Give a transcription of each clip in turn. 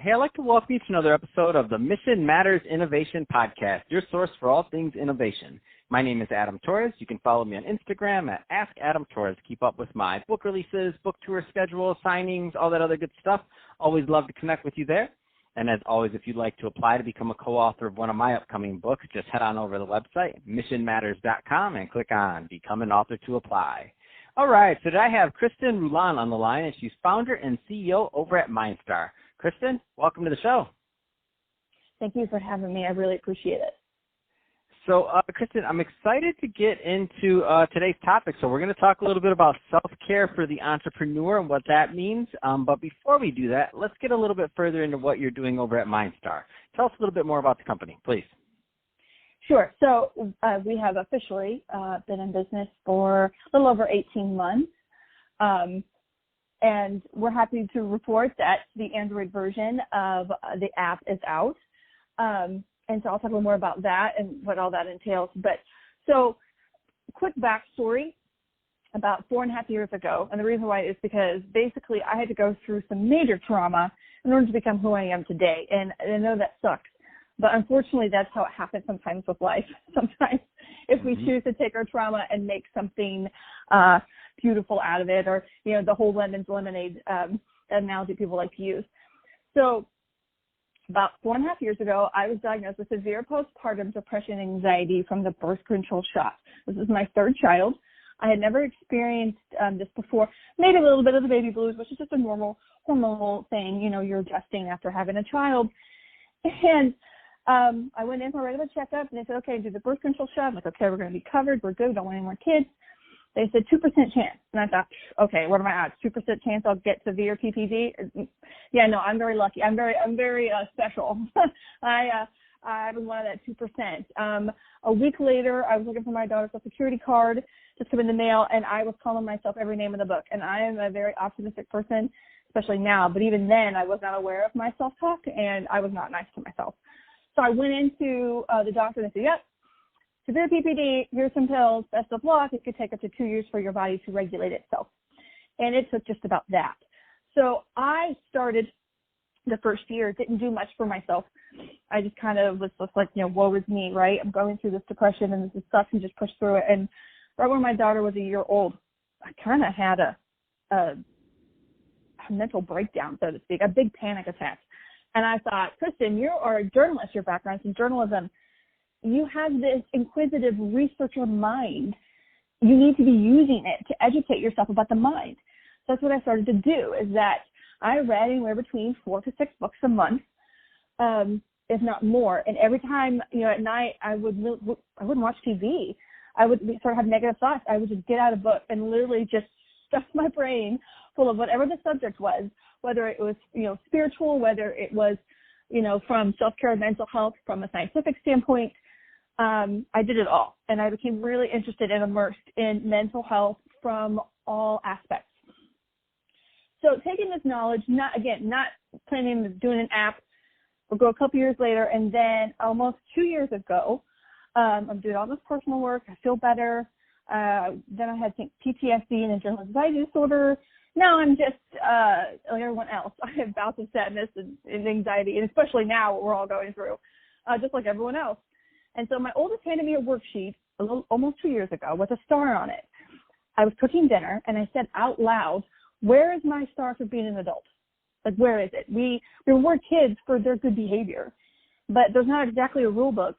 Hey, I'd like to welcome you to another episode of the Mission Matters Innovation Podcast, your source for all things innovation. My name is Adam Torres. You can follow me on Instagram at AskAdamTorres to keep up with my book releases, book tour schedule, signings, all that other good stuff. Always love to connect with you there. And as always, if you'd like to apply to become a co-author of one of my upcoming books, just head on over to the website, missionmatters.com, and click on Become an Author to apply. All right, so today I have Kristin Rulon on the line, and she's founder and CEO over at MindStar. Kristin, welcome to the show. Thank you for having me. I really appreciate it. So, Kristin, I'm excited to get into today's topic. So we're going to talk a little bit about self-care for the entrepreneur and what that means. But before we do that, let's get a little bit further into what you're doing over at MindStar. Tell us a little bit more about the company, please. Sure. So we have officially been in business for a little over 18 months. And we're happy to report that the Android version of the app is out. And so I'll talk a little more about that and what all that entails. But so quick backstory, about 4.5 years ago, and the reason why is because basically I had to go through some major trauma in order to become who I am today. And I know that sucks, but unfortunately that's how it happens sometimes with life. Sometimes if we choose to take our trauma and make something beautiful out of it, or, you know, the whole lemon's lemonade analogy people like to use. So about 4.5 years ago, I was diagnosed with severe postpartum depression and anxiety from the birth control shot. This is my third child. I had never experienced this before. Maybe a little bit of the baby blues, which is just a normal hormonal thing. You know, you're adjusting after having a child. And I went in for a regular checkup, and they said, okay, do the birth control shot. I'm like, okay, we're going to be covered. We're good. Don't want any more kids. They said 2% chance. And I thought, okay, what are my odds? 2% chance I'll get severe PPD? Yeah, no, I'm very lucky. I'm very special. I was one of that 2%. A week later, I was looking for my daughter's Social Security card, just come in the mail, and I was calling myself every name in the book. And I am a very optimistic person, especially now. But even then, I was not aware of my self-talk, and I was not nice to myself. So I went into the doctor, and they said, yep, severe PPD, here's some pills, best of luck. It could take up to 2 years for your body to regulate itself. And it took just about that. So I started the first year, didn't do much for myself. I just kind of was just like, you know, woe is me, right? I'm going through this depression and this sucks, and just push through it. And right when my daughter was a year old, I kind of had a mental breakdown, so to speak, a big panic attack. And I thought, Kristin, you are a journalist, your background's in journalism. You have this inquisitive researcher mind. You need to be using it to educate yourself about the mind. So that's what I started to do, is that I read anywhere between 4 to 6 books a month, if not more. And every time, you know, at night, I wouldn't watch TV. I would sort of have negative thoughts. I would just get out a book and literally just stuff my brain full of whatever the subject was, whether it was, you know, spiritual, whether it was, you know, from self-care and mental health, from a scientific standpoint. I did it all, and I became really interested and immersed in mental health from all aspects. So taking this knowledge, not planning on doing an app, we'll go a couple years later, and then almost 2 years ago, I'm doing all this personal work. I feel better. Then I had PTSD and a general anxiety disorder. Now I'm just like everyone else. I have bouts of sadness and anxiety, and especially now what we're all going through, just like everyone else. And so my oldest handed me a worksheet almost 2 years ago with a star on it. I was cooking dinner, and I said out loud, where is my star for being an adult? Like, where is it? We reward kids for their good behavior, but there's not exactly a rule book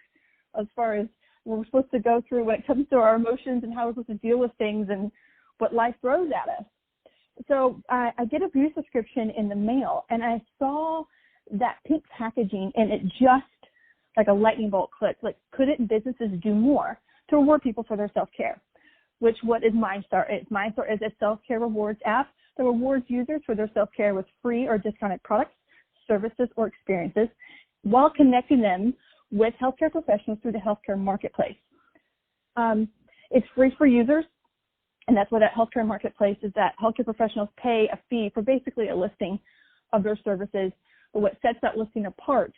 as far as what we're supposed to go through when it comes to our emotions and how we're supposed to deal with things and what life throws at us. So I did a beauty subscription in the mail, and I saw that pink packaging, and it just like a lightning bolt clicked. Like, couldn't businesses do more to reward people for their self-care? What is MindStar? MindStar is a self-care rewards app that rewards users for their self-care with free or discounted products, services, or experiences, while connecting them with healthcare professionals through the healthcare marketplace. It's free for users, and that's what that healthcare marketplace is, that healthcare professionals pay a fee for basically a listing of their services. But what sets that listing apart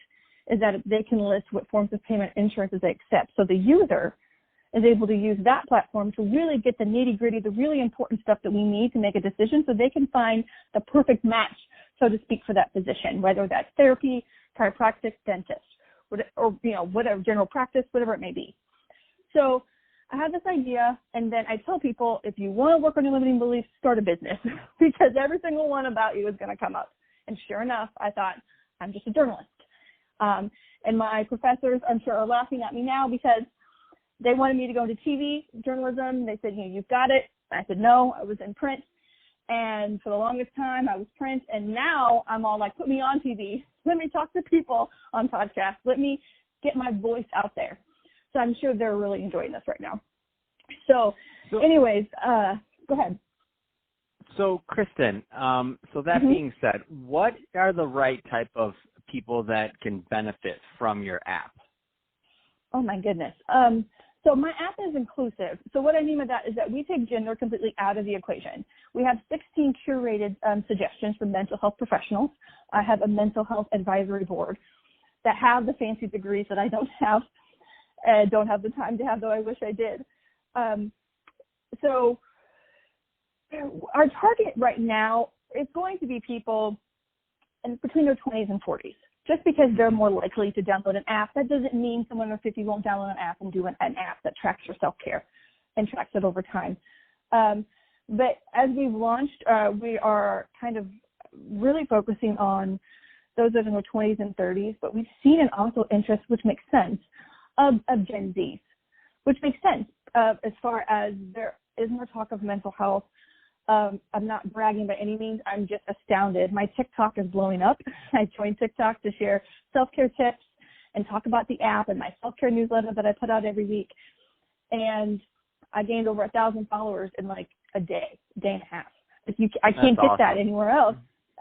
is that they can list what forms of payment insurances they accept. So the user is able to use that platform to really get the nitty-gritty, the really important stuff that we need to make a decision, so they can find the perfect match so to speak, for that physician, whether that's therapy, chiropractic, dentist, or whatever, general practice, whatever it may be. So I had this idea, and then I tell people, if you want to work on your limiting beliefs, start a business because every single one about you is going to come up. And sure enough, I thought, I'm just a journalist. And my professors, I'm sure, are laughing at me now because they wanted me to go into TV journalism. They said, you've got it. I said, no, I was in print. And for the longest time, I was print. And now I'm all like, put me on TV. Let me talk to people on podcasts. Let me get my voice out there. So I'm sure they're really enjoying this right now. So anyways, go ahead. So, Kristin, so that being said, what are the right type of people that can benefit from your app? Oh, my goodness. So my app is inclusive. So what I mean by that is that we take gender completely out of the equation. We have 16 curated suggestions for mental health professionals. I have a mental health advisory board that have the fancy degrees that I don't have and don't have the time to have, though I wish I did. So our target right now is going to be people between their 20s and 40s. Just because they're more likely to download an app, that doesn't mean someone over 50 won't download an app and do an app that tracks your self-care and tracks it over time. But as we've launched, we are kind of really focusing on those that are in their 20s and 30s, but we've seen an also interest, which makes sense, of Gen Zs, which makes sense as far as there is more talk of mental health. I'm not bragging by any means. I'm just astounded. My TikTok is blowing up. I joined TikTok to share self-care tips and talk about the app and my self-care newsletter that I put out every week. And I gained over 1,000 followers in like a day and a half. I can't get that anywhere else.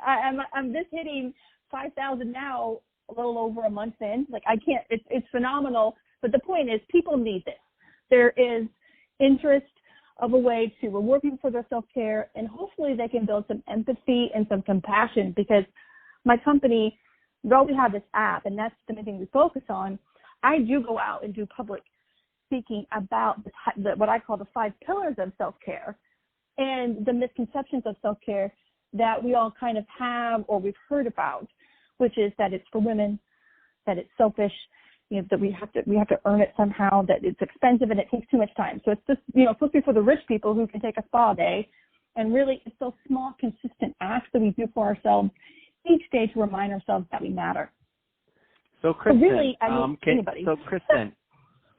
I'm just hitting 5,000 now, a little over a month in. Like I can't. It's phenomenal. But the point is, people need this. There is interest of a way to reward people for their self-care, and hopefully they can build some empathy and some compassion, because my company, though we have this app, and that's the main thing we focus on, I do go out and do public speaking about what I call the 5 pillars of self-care and the misconceptions of self-care that we all kind of have or we've heard about, which is that it's for women, that it's selfish, that we have to earn it somehow, that it's expensive and it takes too much time. So it's just, supposed to be for the rich people who can take a spa day. And really, it's those small, consistent acts that we do for ourselves each day to remind ourselves that we matter. So, Kristin, really, anybody. So, Kristin,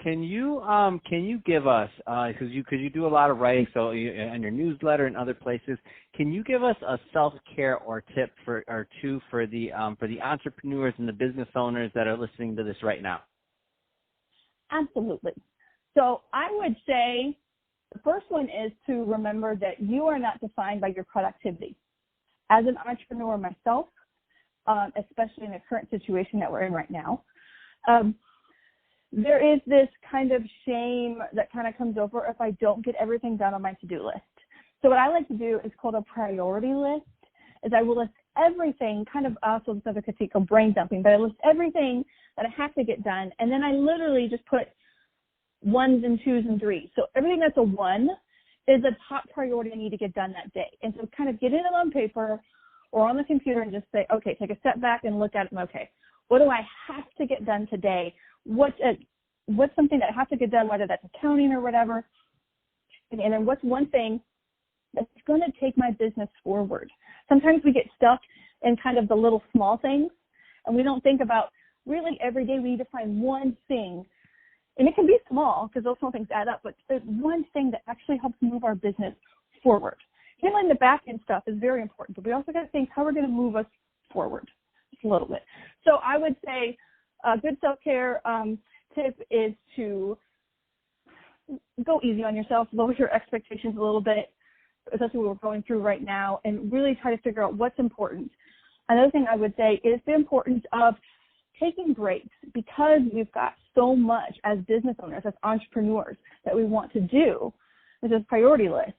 can you give us, because you do a lot of writing, so on your newsletter and other places, can you give us a self-care or tip or two for the entrepreneurs and the business owners that are listening to this right now? Absolutely. So I would say the first one is to remember that you are not defined by your productivity. As an entrepreneur myself, especially in the current situation that we're in right now, there is this kind of shame that kind of comes over if I don't get everything done on my to-do list. So what I like to do is called a priority list, is I will list everything, kind of also this other critique of brain dumping, but I list everything that I have to get done, and then I literally just put 1s and 2s and 3s. So everything that's a 1 is a top priority I need to get done that day. And so kind of get it on paper or on the computer and just say, okay, take a step back and look at it and, okay, what do I have to get done today? What's something that I have to get done, whether that's accounting or whatever, and then what's one thing that's going to take my business forward. Sometimes we get stuck in kind of the little small things, and we don't think about really every day we need to find one thing, and it can be small because those small things add up, but there's one thing that actually helps move our business forward. Handling the back end stuff is very important, but we also got to think how we're going to move us forward just a little bit. So I would say a good self-care tip is to go easy on yourself, lower your expectations a little bit, especially what we're going through right now, and really try to figure out what's important. Another thing I would say is the importance of taking breaks, because we've got so much as business owners, as entrepreneurs that we want to do. This is a priority list.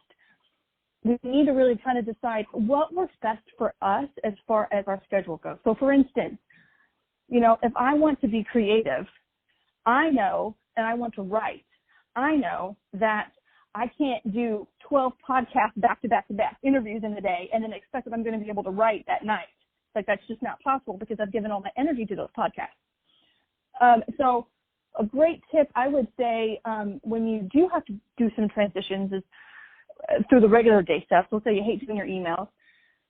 We need to really kind of decide what works best for us as far as our schedule goes. So for instance, if I want to be creative, I know, and I want to write, I know that I can't do 12 podcasts back-to-back-to-back interviews in a day and then expect that I'm going to be able to write that night. Like, that's just not possible because I've given all my energy to those podcasts. So a great tip, I would say, when you do have to do some transitions is through the regular day stuff. So let's say you hate doing your emails.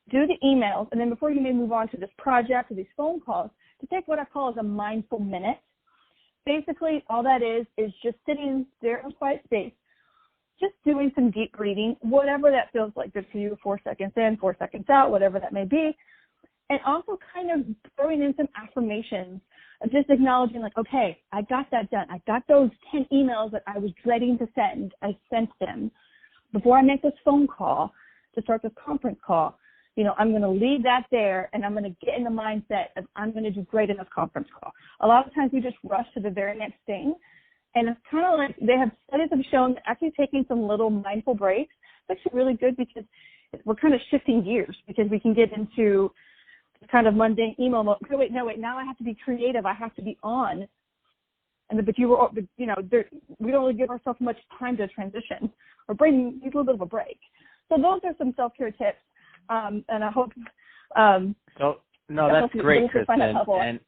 Do the emails, and then before you may move on to this project or these phone calls, to take what I call as a mindful minute. Basically, all that is just sitting there in quiet space, just doing some deep breathing, whatever that feels like good for you, 4 seconds in, 4 seconds out, whatever that may be. And also kind of throwing in some affirmations, just acknowledging like, okay, I got that done. I got those 10 emails that I was dreading to send. I sent them. Before I make this phone call to start this conference call, you know, I'm going to leave that there, and I'm going to get in the mindset of I'm going to do great in this conference call. A lot of times we just rush to the very next thing, and it's kind of like studies have shown that actually taking some little mindful breaks is actually really good because we're kind of shifting gears because we can get into kind of mundane email mode. Wait, now I have to be creative. I have to be on. But we don't really give ourselves much time to transition or bring a little bit of a break. So those are some self-care tips. And I hope. That's great, Kristin. And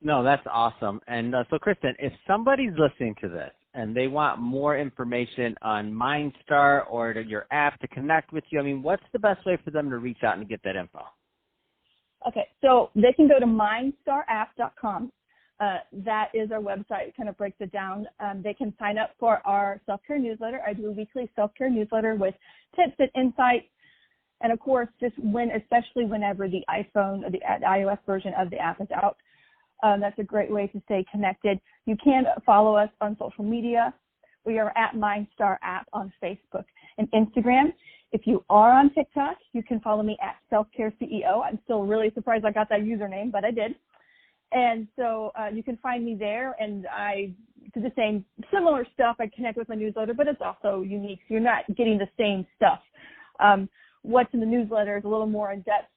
no, that's awesome. And so, Kristin, if somebody's listening to this and they want more information on MindStar or your app to connect with you, I mean, what's the best way for them to reach out and get that info? Okay, so they can go to MindStarApp.com. That is our website. It kind of breaks it down. They can sign up for our self-care newsletter. I do a weekly self-care newsletter with tips and insights. And of course, especially whenever the iPhone or the iOS version of the app is out, that's a great way to stay connected. You can follow us on social media. We are at MindStar app on Facebook and Instagram. If you are on TikTok, you can follow me at Selfcare CEO. I'm still really surprised I got that username, but I did. And so you can find me there, and I do the same similar stuff. I connect with my newsletter, but it's also unique. So you're not getting the same stuff. What's in the newsletter is a little more in depth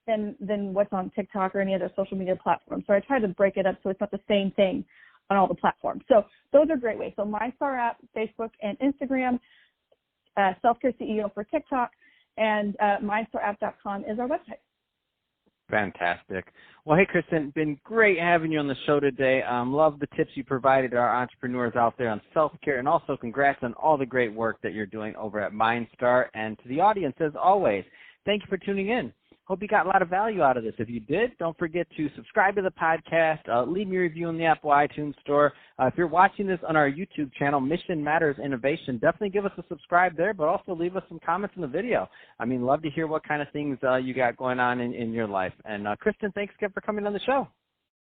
than what's on TikTok or any other social media platform. So I try to break it up so it's not the same thing on all the platforms. So those are great ways. So MindStar app, Facebook and Instagram, Selfcare CEO for TikTok, and MindStarApp.com is our website. Fantastic. Well, hey, Kristin, been great having you on the show today. Love the tips you provided to our entrepreneurs out there on self-care, and also congrats on all the great work that you're doing over at MindStar. And to the audience, as always, thank you for tuning in. Hope you got a lot of value out of this. If you did, don't forget to subscribe to the podcast, leave me a review in the Apple iTunes Store. If you're watching this on our YouTube channel, Mission Matters Innovation, definitely give us a subscribe there, but also leave us some comments in the video. I mean, love to hear what kind of things you got going on in your life. And Kristin, thanks again for coming on the show.